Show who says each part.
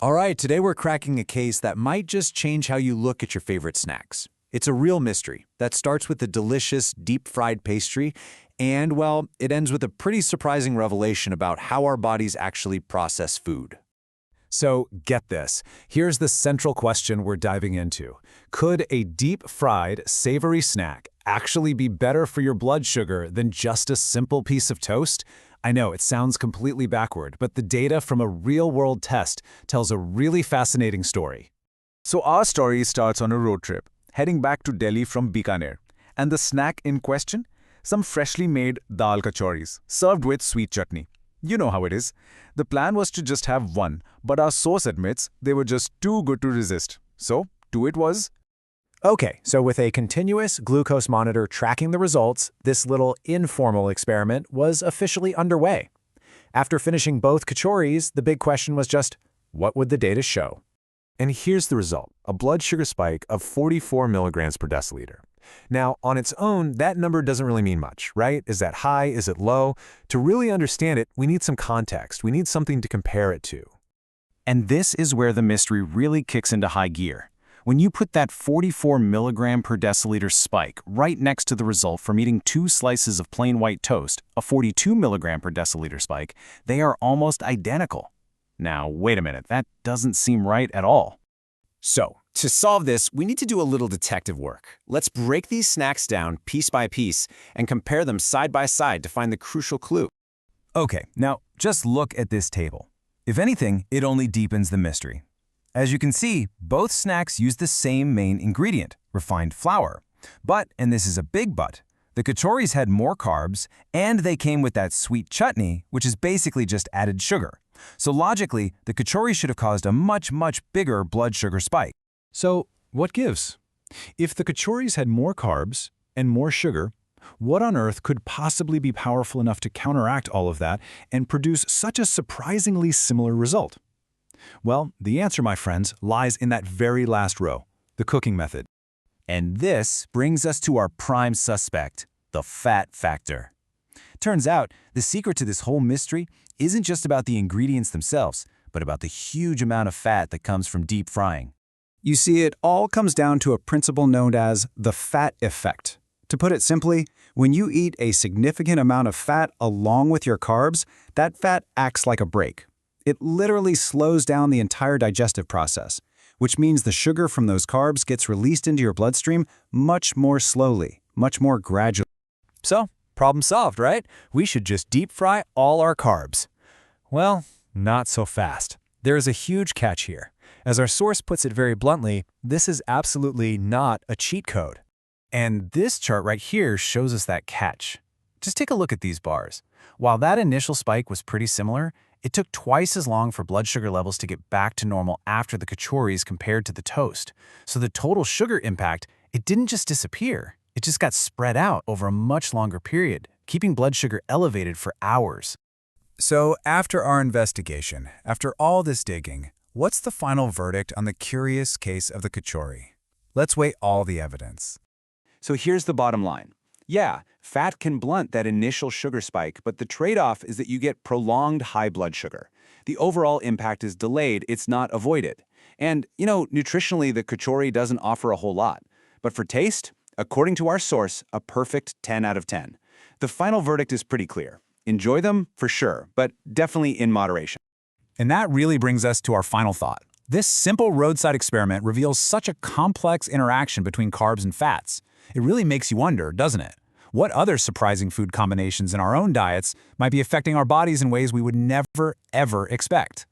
Speaker 1: All right, today we're cracking a case that might just change how you look at your favorite snacks. It's a real mystery that starts with a delicious, deep-fried pastry, and, well, it ends with a pretty surprising revelation about how our bodies actually process food.
Speaker 2: So, get this. Here's the central question we're diving into. Could a deep-fried, savory snack actually be better for your blood sugar than just a simple piece of toast? I know it sounds completely backward, but the data from a real-world test tells a really fascinating story.
Speaker 3: So our story starts on a road trip, heading back to Delhi from Bikaner. And the snack in question? Some freshly made Dal Kachoris, served with sweet chutney. You know how it is. The plan was to just have one, but our source admits they were just too good to resist. So, two it was.
Speaker 2: Okay, so with a continuous glucose monitor tracking the results, this little informal experiment was officially underway. After finishing both kachoris, the big question was just, what would the data show?
Speaker 4: And here's the result, a blood sugar spike of 44 milligrams per deciliter. Now, on its own, that number doesn't really mean much, right? Is that high? Is it low? To really understand it, we need some context. We need something to compare it to.
Speaker 5: And this is where the mystery really kicks into high gear. When you put that 44 milligram per deciliter spike right next to the result from eating 2 slices of plain white toast, a 42 milligram per deciliter spike, they are almost identical. Now, wait a minute, that doesn't seem right at all.
Speaker 1: So, to solve this, we need to do a little detective work. Let's break these snacks down piece by piece and compare them side by side to find the crucial clue.
Speaker 6: Okay, now just look at this table. If anything, it only deepens the mystery. As you can see, both snacks use the same main ingredient, refined flour. But, and this is a big but, the kachoris had more carbs, and they came with that sweet chutney, which is basically just added sugar. So logically, the kachori should have caused a much bigger blood sugar spike.
Speaker 2: So, what gives? If the kachoris had more carbs and more sugar, what on earth could possibly be powerful enough to counteract all of that and produce such a surprisingly similar result? Well, the answer, my friends, lies in that very last row, the cooking method.
Speaker 6: And this brings us to our prime suspect, the fat factor. Turns out, the secret to this whole mystery isn't just about the ingredients themselves, but about the huge amount of fat that comes from deep frying.
Speaker 7: You see, it all comes down to a principle known as the fat effect. To put it simply, when you eat a significant amount of fat along with your carbs, that fat acts like a brake. It literally slows down the entire digestive process, which means the sugar from those carbs gets released into your bloodstream much more slowly, much more gradually.
Speaker 2: So, problem solved, right? We should just deep fry all our carbs. Well, not so fast. There is a huge catch here. As our source puts it very bluntly, this is absolutely not a cheat code. And this chart right here shows us that catch. Just take a look at these bars. While that initial spike was pretty similar, it took twice as long for blood sugar levels to get back to normal after the kachoris compared to the toast. So the total sugar impact, it didn't just disappear. It just got spread out over a much longer period, keeping blood sugar elevated for hours.
Speaker 8: So after our investigation, after all this digging, what's the final verdict on the curious case of the kachori? Let's weigh all the evidence.
Speaker 1: So here's the bottom line. Yeah, fat can blunt that initial sugar spike, but the trade-off is that you get prolonged high blood sugar. The overall impact is delayed, it's not avoided. And, nutritionally, the kachori doesn't offer a whole lot. But for taste, according to our source, a perfect 10 out of 10. The final verdict is pretty clear. Enjoy them, for sure, but definitely in moderation.
Speaker 2: And that really brings us to our final thought. This simple roadside experiment reveals such a complex interaction between carbs and fats. It really makes you wonder, doesn't it? What other surprising food combinations in our own diets might be affecting our bodies in ways we would never, ever expect?